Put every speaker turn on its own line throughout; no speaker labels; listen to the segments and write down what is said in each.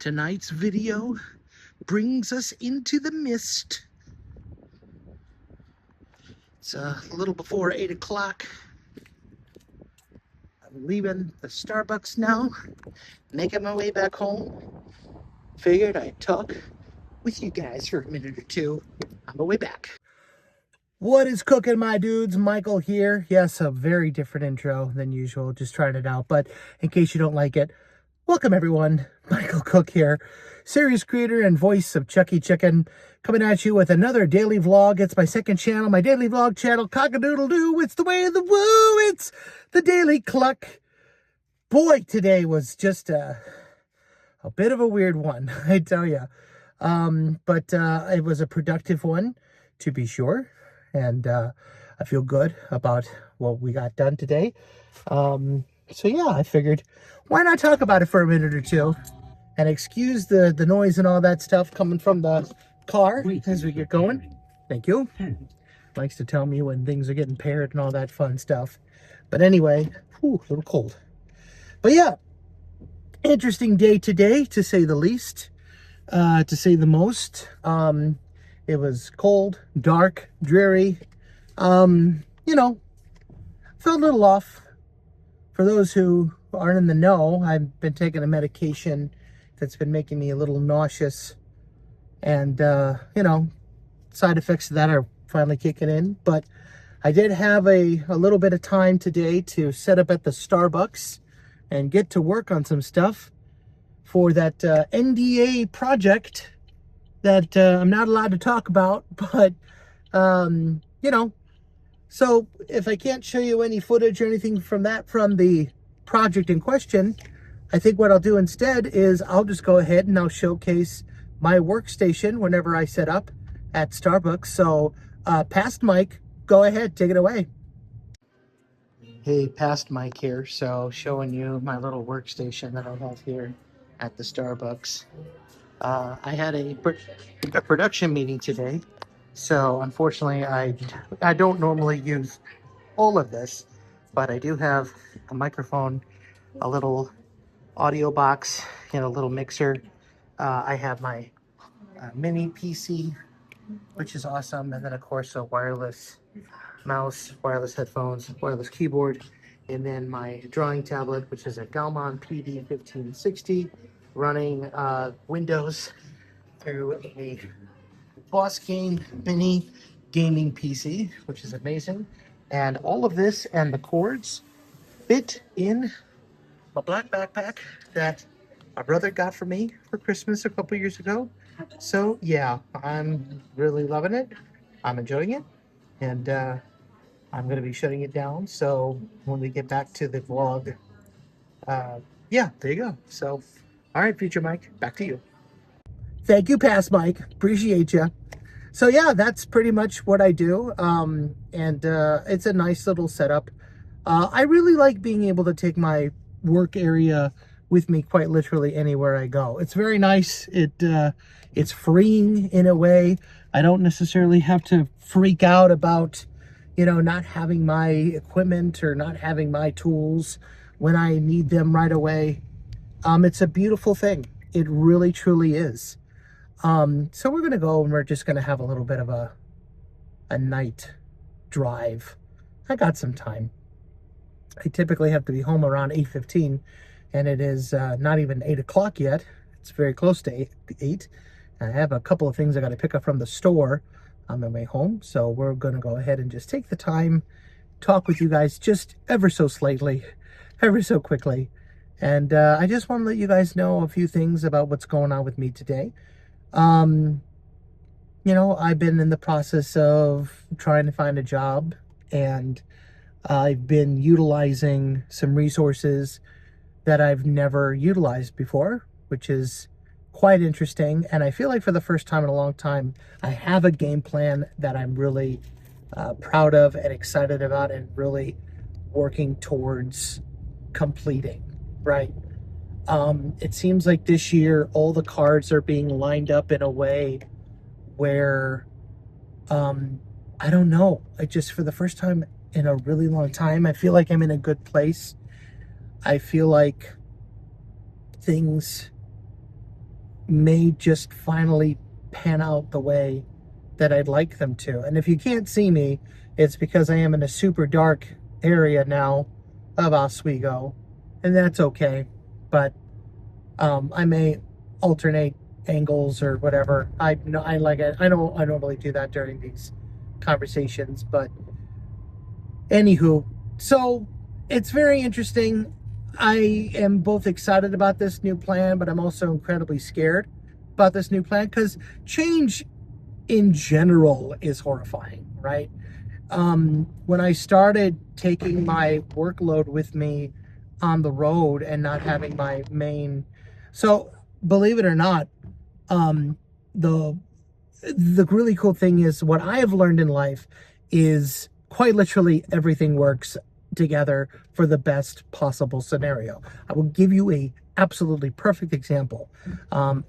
Tonight's video brings us into the mist. It's a little before 8 o'clock. I'm leaving the Starbucks now, making my way back home. Figured I'd talk with you guys for a minute or two on the way back. What is cooking, my dudes? Michael here. Yes, a very different intro than usual, just trying it out. But in case you don't like it, welcome everyone. Michael Cook here, series creator and voice of Chucky Chicken, coming at you with another daily vlog. It's my second channel, my daily vlog channel, cock-a-doodle-doo. It's the way of the woo. It's the Daily Cluck. Boy, today was just a bit of a weird one, I tell you. But it was a productive one, to be sure. And I feel good about what we got done today. So yeah, I figured, why not talk about it for a minute or two and excuse the noise and all that stuff coming from the car as we get going. Thank you. Likes to tell me when things are getting paired and all that fun stuff. But anyway, whew, a little cold. But yeah, interesting day today, to say the least, to say the most. It was cold, dark, dreary. You know, felt a little off. For those who aren't in the know, I've been taking a medication that's been making me a little nauseous. And, you know, side effects of that are finally kicking in. But I did have a little bit of time today to set up at the Starbucks and get to work on some stuff for that NDA project that I'm not allowed to talk about. But, you know, so if I can't show you any footage or anything from the project in question, I think what I'll do instead is I'll just go ahead and I'll showcase my workstation whenever I set up at Starbucks. So past Mike, go ahead, take it away. Hey, past Mike here. So showing you my little workstation that I have here at the Starbucks. I had a production meeting today. So unfortunately, I don't normally use all of this, but I do have a microphone, a little audio box, and a little mixer. I have my mini PC, which is awesome, and then of course a wireless mouse, wireless headphones, wireless keyboard, and then my drawing tablet, which is a Galman PD 1560, running Windows through a Boss Game mini gaming PC, which is amazing. And all of this and the cords fit in my black backpack that my brother got for me for Christmas a couple years ago. So yeah, I'm really loving it. I'm enjoying it. And I'm going to be shutting it down. So when we get back to the vlog, yeah, there you go. So, all right, future Mike, back to you. Thank you, past Mike. Appreciate you. So yeah, that's pretty much what I do. And it's a nice little setup. I really like being able to take my work area with me quite literally anywhere I go. It's very nice. It's freeing in a way. I don't necessarily have to freak out about, you know, not having my equipment or not having my tools when I need them right away. It's a beautiful thing. It really, truly is. So we're going to go and we're just going to have a little bit of a night drive. I got some time. I typically have to be home around 8:15, and it is not even 8 o'clock yet. It's very close to 8. I have a couple of things I got to pick up from the store on my way home. So we're going to go ahead and just take the time, talk with you guys just ever so slightly, ever so quickly. And I just want to let you guys know a few things about what's going on with me today. You know, I've been in the process of trying to find a job, and I've been utilizing some resources that I've never utilized before, which is quite interesting. And I feel like for the first time in a long time, I have a game plan that I'm really proud of and excited about and really working towards completing, right? It seems like this year, all the cards are being lined up in a way where, I don't know, I just, for the first time in a really long time, I feel like I'm in a good place. I feel like things may just finally pan out the way that I'd like them to. And if you can't see me, it's because I am in a super dark area now of Oswego, and that's okay. But I may alternate angles or whatever. I like it. I normally do that during these conversations, but anywho, so it's very interesting. I am both excited about this new plan, but I'm also incredibly scared about this new plan because change in general is horrifying, right? When I started taking my workload with me on the road and not having my main, so believe it or not, the really cool thing is what I have learned in life is quite literally everything works together for the best possible scenario. I will give you a absolutely perfect example.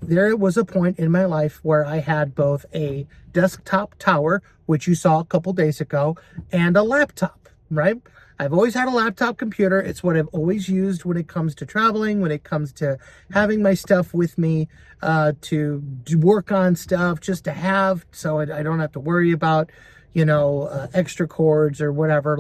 There was a point in my life where I had both a desktop tower, which you saw a couple days ago, and a laptop, right? I've always had a laptop computer. It's what I've always used when it comes to traveling, when it comes to having my stuff with me, to work on stuff, just to have, so I don't have to worry about, extra cords or whatever,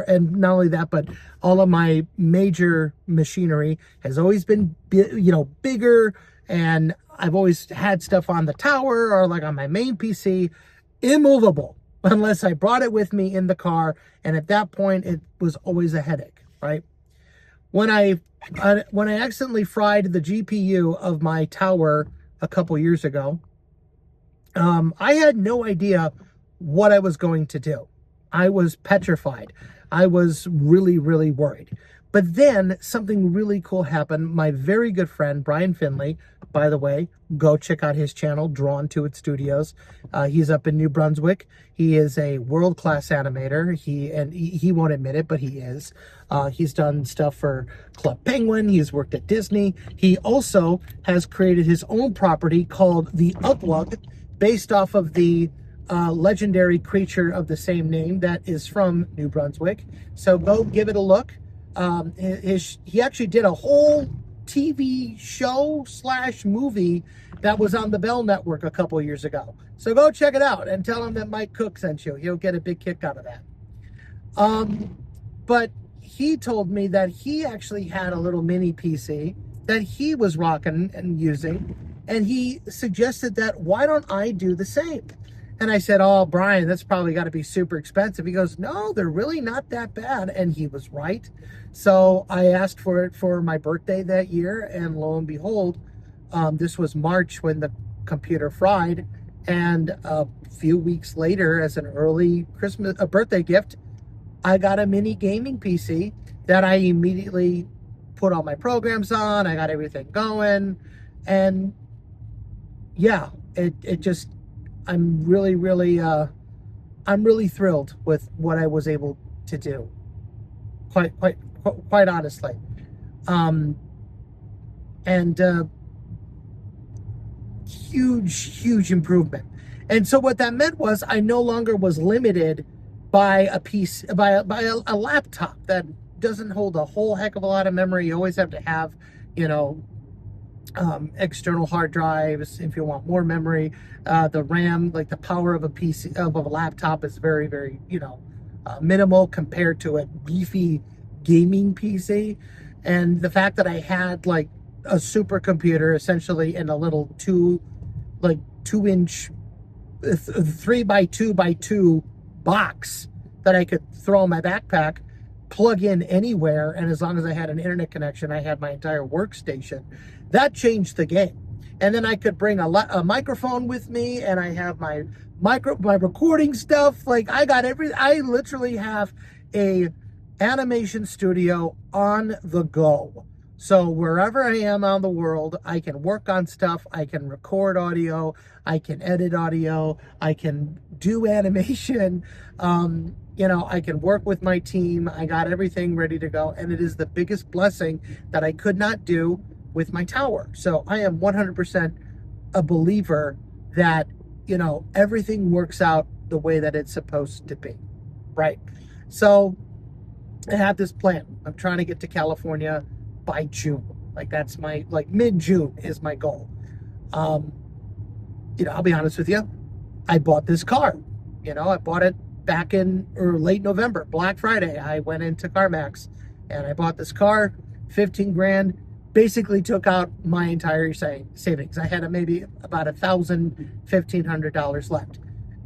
and not only that, but all of my major machinery has always been, bigger, and I've always had stuff on the tower or on my main PC, immovable, unless I brought it with me in the car, and at that point, it was always a headache, right? When I accidentally fried the GPU of my tower a couple years ago, I had no idea what I was going to do. I was petrified. I was really, really worried. But then something really cool happened. My very good friend, Brian Finley, by the way, go check out his channel, Drawn to It Studios. He's up in New Brunswick. He is a world-class animator. He won't admit it, but he is. He's done stuff for Club Penguin. He's worked at Disney. He also has created his own property called the Uglug, based off of the legendary creature of the same name that is from New Brunswick. So go give it a look. He actually did a whole TV show / movie that was on the Bell Network a couple years ago. So go check it out and tell him that Mike Cook sent you. He'll get a big kick out of that. But he told me that he actually had a little mini PC that he was rocking and using, and he suggested that, why don't I do the same? And I said, oh, Brian, that's probably got to be super expensive. He goes, no, they're really not that bad. And he was right. So I asked for it for my birthday that year. And lo and behold, this was March when the computer fried. And a few weeks later, as an early birthday gift, I got a mini gaming PC that I immediately put all my programs on. I got everything going. And yeah, it just, I'm really, really thrilled with what I was able to do. Quite honestly. Huge improvement. And so what that meant was I no longer was limited by a laptop that doesn't hold a whole heck of a lot of memory. You always have to have, external hard drives if you want more memory. The RAM, like the power of a PC, of a laptop, is very, very, minimal compared to a beefy gaming PC. And the fact that I had like a supercomputer essentially in a little 2-inch 3x2x2 box that I could throw in my backpack, plug in anywhere, and as long as I had an internet connection, I had my entire workstation. That changed the game. And then I could bring a microphone with me, and I have my recording stuff. Like I literally have a animation studio on the go. So wherever I am on the world, I can work on stuff. I can record audio. I can edit audio. I can do animation. I can work with my team. I got everything ready to go. And it is the biggest blessing that I could not do with my tower. So I am 100% a believer that, everything works out the way that it's supposed to be, right? So I have this plan. I'm trying to get to California by June. Like that's my, mid-June is my goal. You know, I'll be honest with you. I bought this car. You know, I bought it back in late November, Black Friday. I went into CarMax and I bought this car, 15 grand, basically took out my entire savings. I had maybe about $1,500 left.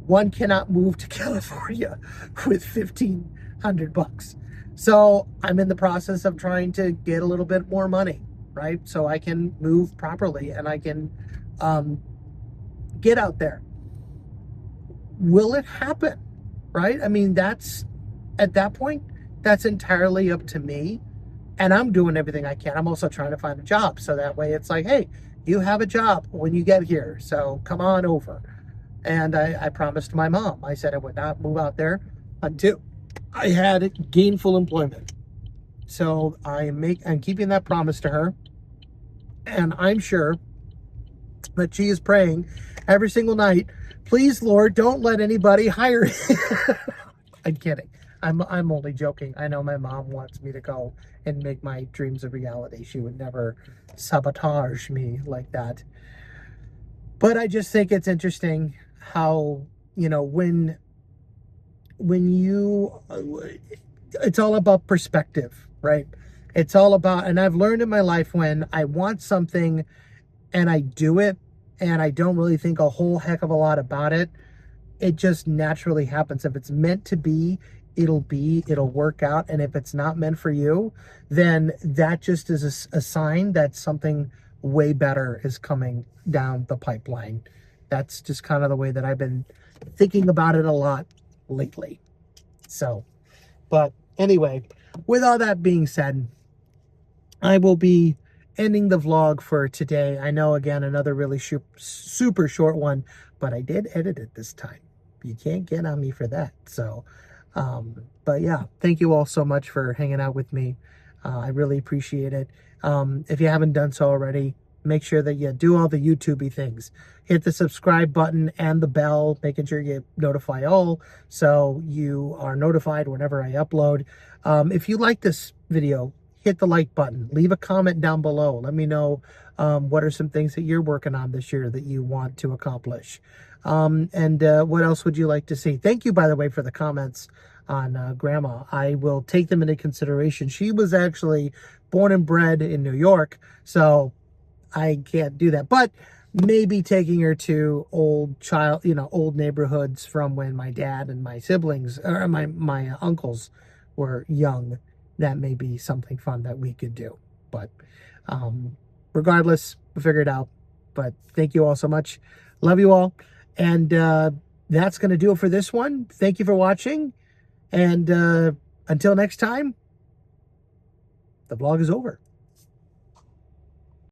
One cannot move to California with 1,500 bucks. So I'm in the process of trying to get a little bit more money, right? So I can move properly and I can get out there. Will it happen? Right? I mean, that's, at that point, that's entirely up to me. And I'm doing everything I can. I'm also trying to find a job. So that way it's like, hey, you have a job when you get here. So come on over. And I promised my mom, I said I would not move out there until I had gainful employment. So I'm keeping that promise to her. And I'm sure that she is praying every single night, please, Lord, don't let anybody hire me. I'm kidding. I'm only joking. I know my mom wants me to go and make my dreams a reality. She would never sabotage me like that. But I just think it's interesting how, you know, when you, it's all about perspective, right? It's all about, and I've learned in my life when I want something and I do it and I don't really think a whole heck of a lot about it, it just naturally happens. If it's meant to be, it'll work out. And if it's not meant for you, then that just is a sign that something way better is coming down the pipeline. That's just kind of the way that I've been thinking about it a lot lately. So, but anyway, with all that being said, I will be ending the vlog for today. I know, again, another really super short one, but I did edit it this time. You can't get on me for that. So, but yeah, thank you all so much for hanging out with me. I really appreciate it. If you haven't done so already, make sure that you do all the YouTube-y things. Hit the subscribe button and the bell, making sure you notify all so you are notified whenever I upload. If you like this video, hit the like button. Leave a comment down below. Let me know what are some things that you're working on this year that you want to accomplish. And what else would you like to see? Thank you, by the way, for the comments on Grandma. I will take them into consideration. She was actually born and bred in New York, so I can't do that. But maybe taking her to old neighborhoods from when my dad and my siblings, or my uncles were young. That may be something fun that we could do. But regardless, we'll figure it out. But thank you all so much. Love you all. And that's going to do it for this one. Thank you for watching. And until next time, the vlog is over.